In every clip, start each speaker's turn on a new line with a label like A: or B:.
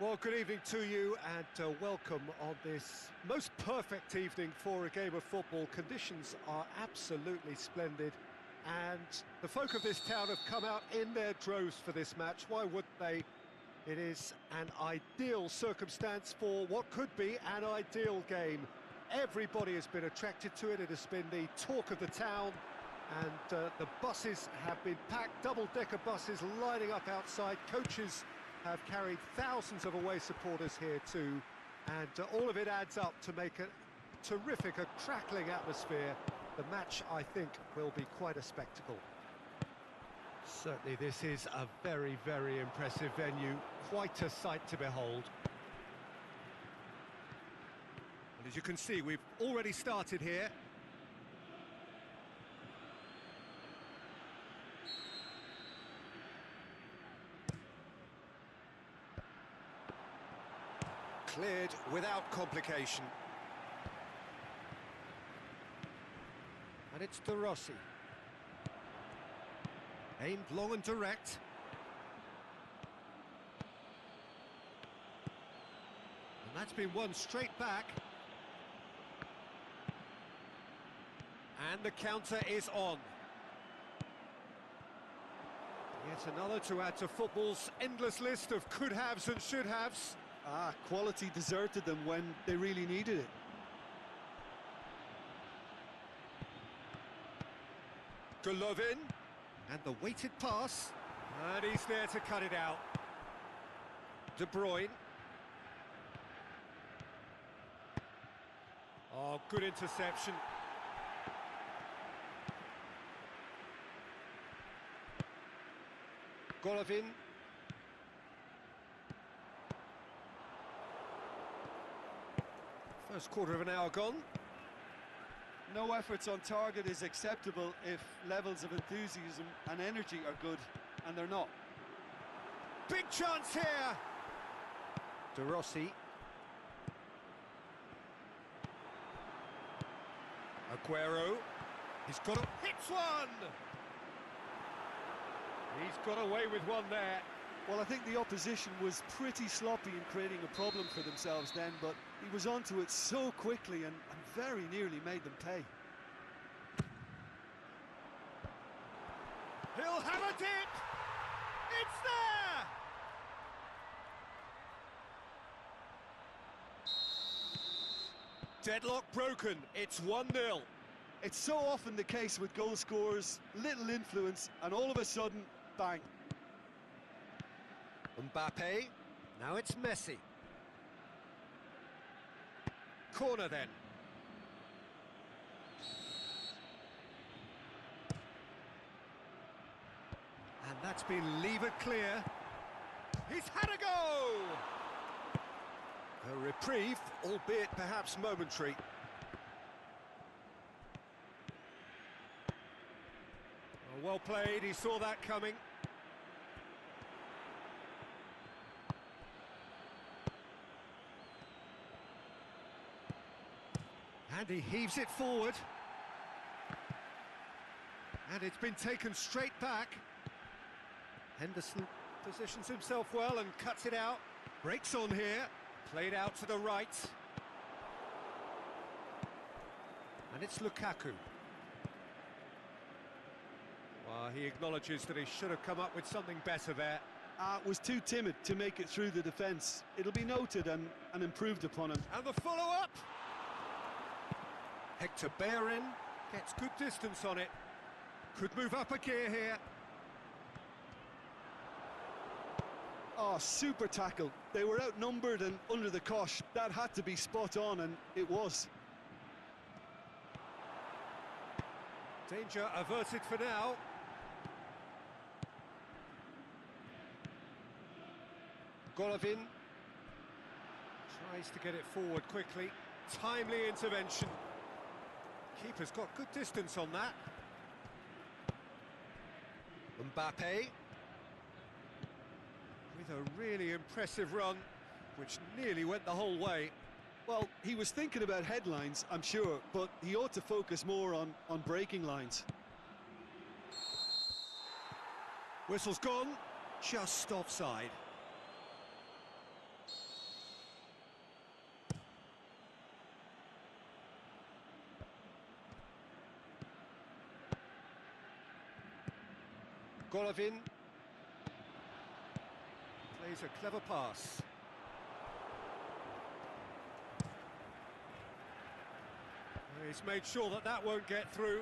A: Well, good evening to you and welcome on this most perfect evening for a game of football. Conditions are absolutely splendid and the folk of this town have come out in their droves for this match. Why wouldn't they? It is an ideal circumstance for what could be an ideal game. Everybody has been attracted to it. It has been the talk of the town and the buses have been packed, double-decker buses lining up outside. Coaches have carried thousands of away supporters here too, and all of it adds up to make a terrific, a crackling atmosphere. The match, I think, will be quite a spectacle. Certainly this is a very, very impressive venue, quite a sight to behold. And as you can see, we've already started here. Cleared without complication. And it's De Rossi. Aimed long and direct. And that's been won straight back. And the counter is on. Yet another to add to football's endless list of could-haves and should-haves.
B: Quality deserted them when they really needed it.
A: Golovin, and the weighted pass, and he's there to cut it out. De Bruyne. Oh, good interception. Golovin. First quarter of an hour gone.
B: No efforts on target is acceptable if levels of enthusiasm and energy are good, and they're not.
A: Big chance here! De Rossi. Aguero. He's got a... hits one! He's got away with one there.
B: Well, I think the opposition was pretty sloppy in creating a problem for themselves then, but he was onto it so quickly and very nearly made them pay.
A: He'll have a dip! It's there! Deadlock broken, it's 1-0.
B: It's so often the case with goal scorers, little influence, and all of a sudden, bang.
A: Mbappe, now it's Messi. Corner then. And that's been levered clear. He's had a go! A reprieve, albeit perhaps momentary. Well played, he saw that coming. And he heaves it forward. And it's been taken straight back. Henderson positions himself well and cuts it out. Breaks on here. Played out to the right. And it's Lukaku. Well, he acknowledges that he should have come up with something better there.
B: Was too timid to make it through the defence. It'll be noted and improved upon him.
A: And the follow-up. Hector Bellerin gets good distance on it. Could move up a gear here.
B: Oh, super tackle. They were outnumbered and under the cosh. That had to be spot on, and it was.
A: Danger averted for now. Golovin tries to get it forward quickly. Timely intervention. Keeper's got good distance on that. Mbappe with a really impressive run, which nearly went the whole way.
B: Well, he was thinking about headlines, I'm sure, but he ought to focus more on breaking lines.
A: Whistle's gone, just offside. Golovin plays a clever pass. He's made sure that that won't get through.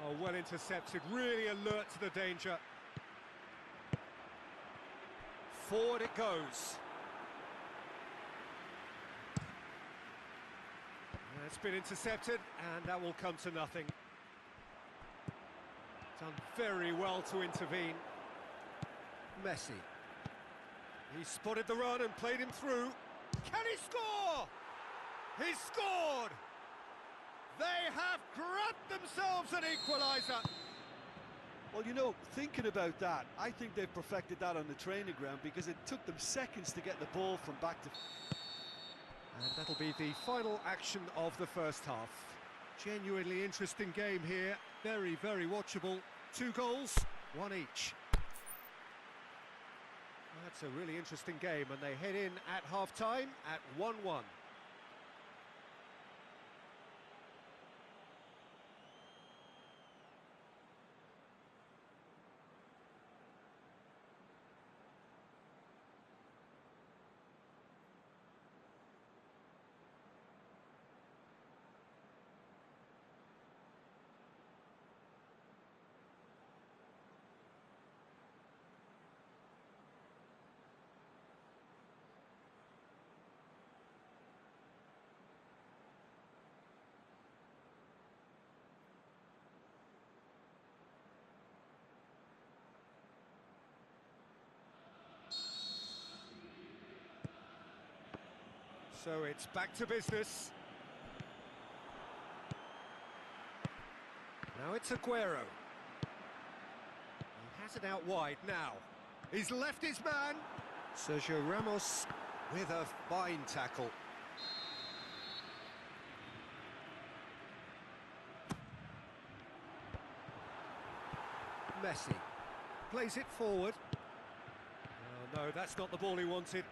A: Oh, well intercepted, really alert to the danger. Forward it goes. It's been intercepted, and that will come to nothing. Done very well to intervene. Messi. He spotted the run and played him through. Can he score? He scored! They have grabbed themselves an equaliser.
B: Well, you know, thinking about that, I think they've perfected that on the training ground because it took them seconds to get the ball from back to...
A: And that'll be the final action of the first half. Genuinely interesting game here. Very, very watchable. 2 goals, 1 each. That's a really interesting game, and they head in at half-time at 1-1. So it's back to business. Now it's Aguero. He has it out wide now. He's left his man. Sergio Ramos with a fine tackle. Messi plays it forward. Oh, no, that's not the ball he wanted.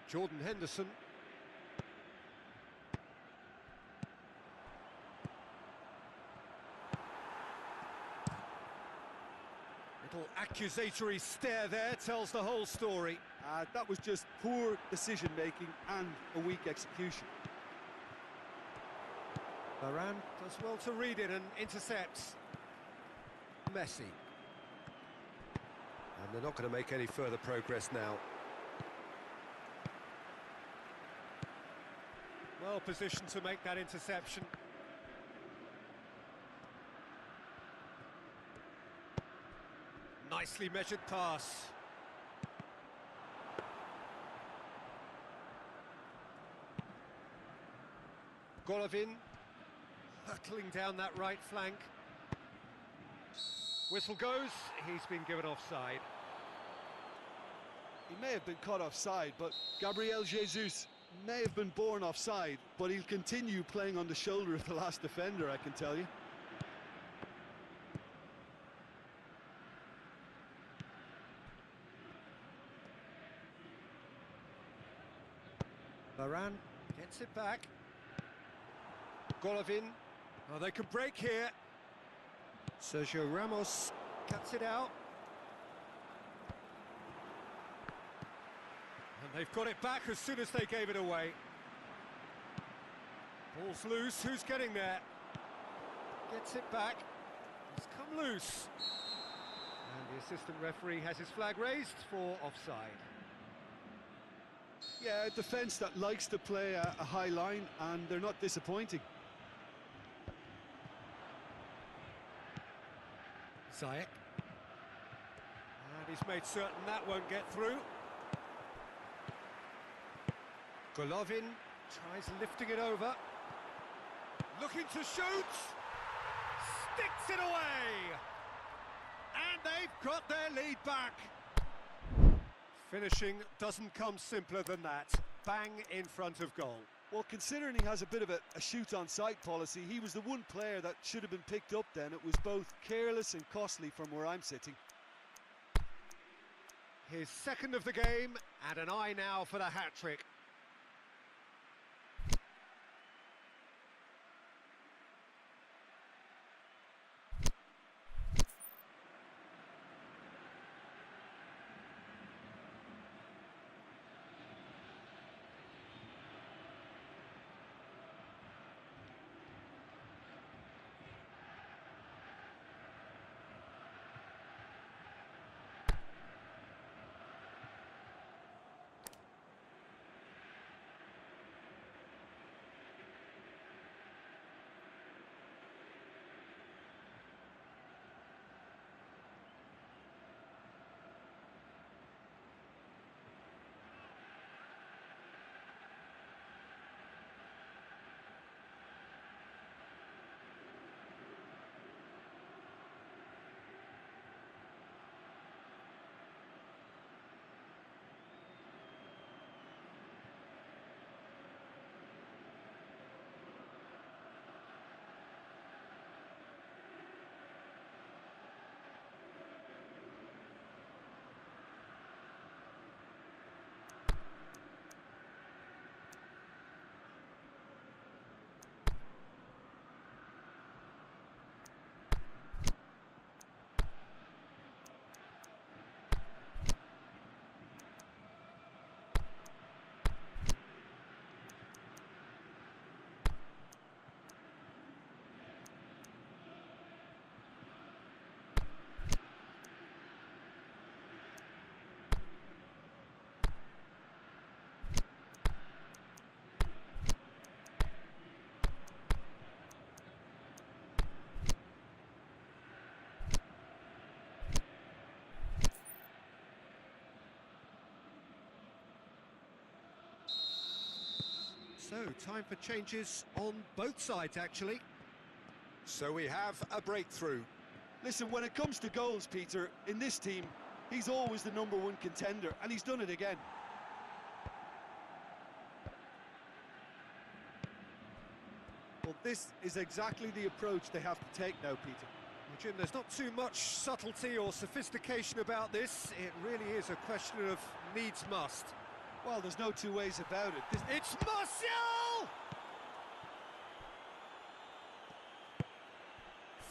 A: Jordan Henderson. Little accusatory stare there tells the whole story.
B: That was just poor decision-making and a weak execution.
A: Varane does well to read it and intercepts. Messi. And they're not going to make any further progress now. Well positioned to make that interception. Nicely measured pass. Golovin hurtling down that right flank. Whistle goes, he's been given offside.
B: He may have been caught offside, but Gabriel Jesus may have been born offside, but he'll continue playing on the shoulder of the last defender, I can tell you.
A: Varane gets it back. Golovin. Oh, they could break here. Sergio Ramos Cuts it out. And they've got it back as soon as they gave it away. Ball's loose, who's getting there? Gets it back. It's come loose. And the assistant referee has his flag raised for offside.
B: Yeah, a defence that likes to play a high line, and they're not disappointing.
A: Ziyech. And he's made certain that won't get through. Golovin tries lifting it over. Looking to shoot. Sticks it away. And they've got their lead back. Finishing doesn't come simpler than that. Bang in front of goal.
B: Well, considering he has a bit of a shoot-on-sight policy, he was the one player that should have been picked up then. It was both careless and costly from where I'm sitting.
A: His second of the game, and an eye now for the hat-trick. So, time for changes on both sides, actually. So we have a breakthrough.
B: Listen, when it comes to goals, Peter, in this team, he's always the #1 contender, and he's done it again. Well, this is exactly the approach they have to take now, Peter.
A: Well, Jim, there's not too much subtlety or sophistication about this. It really is a question of needs must.
B: Well, there's no two ways about it.
A: It's Martial!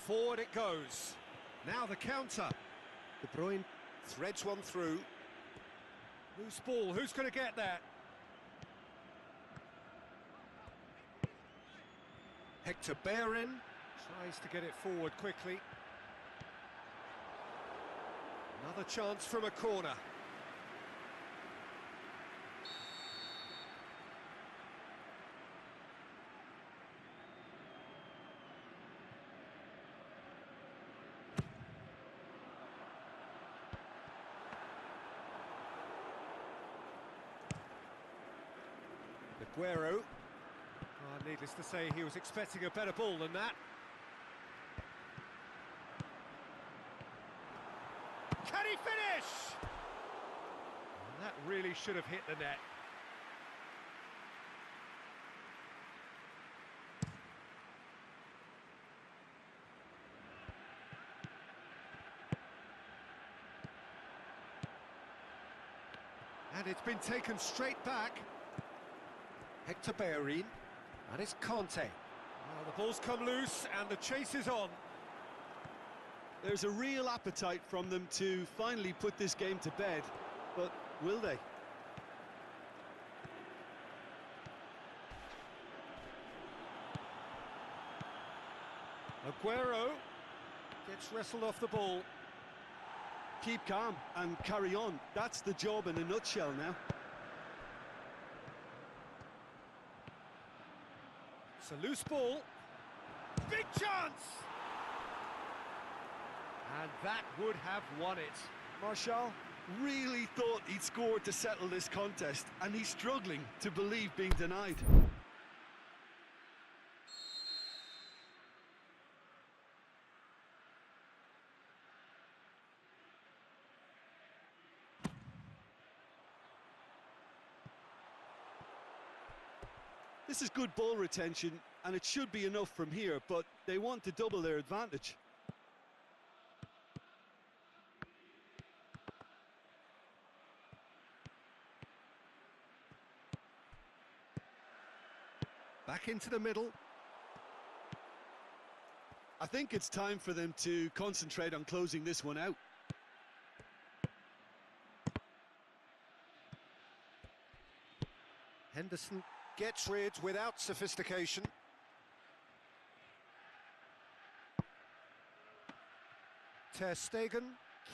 A: Forward it goes. Now the counter. De Bruyne threads one through. Loose ball, who's going to get that? Hector Bellerin tries to get it forward quickly. Another chance from a corner. Aguero. Needless to say, he was expecting a better ball than that. Can he finish? And that really should have hit the net. And it's been taken straight back. Hector Bellerin, and it's Conte. Well, the ball's come loose and the chase is on.
B: There's a real appetite from them to finally put this game to bed, but will they?
A: Aguero gets wrestled off the ball.
B: Keep calm and carry on. That's the job in a nutshell now.
A: It's a loose ball. Big chance! And that would have won it.
B: Martial really thought he'd scored to settle this contest, and he's struggling to believe being denied. This is good ball retention, and it should be enough from here, but they want to double their advantage.
A: Back into the middle.
B: I think it's time for them to concentrate on closing this one out.
A: Henderson gets rid without sophistication. Ter Stegen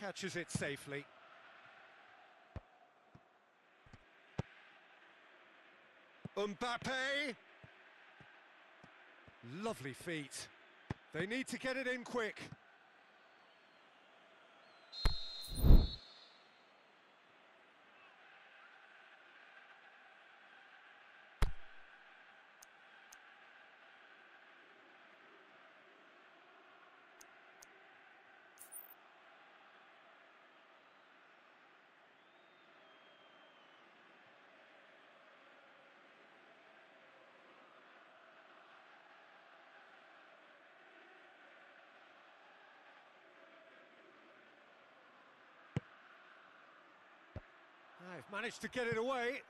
A: catches it safely. Mbappe! Lovely feet. They need to get it in quick. They've managed to get it away.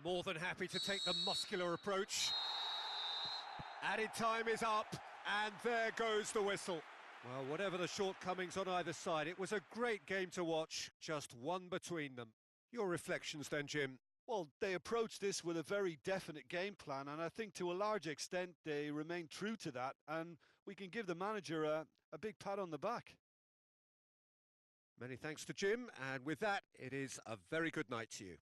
A: More than happy to take the muscular approach. Added time is up, and there goes the whistle. Well, whatever the shortcomings on either side, it was a great game to watch, just one between them. Your reflections then, Jim?
B: Well, they approached this with a very definite game plan, and I think to a large extent they remained true to that, and we can give the manager a big pat on the back.
A: Many thanks to Jim, and with that, it is a very good night to you.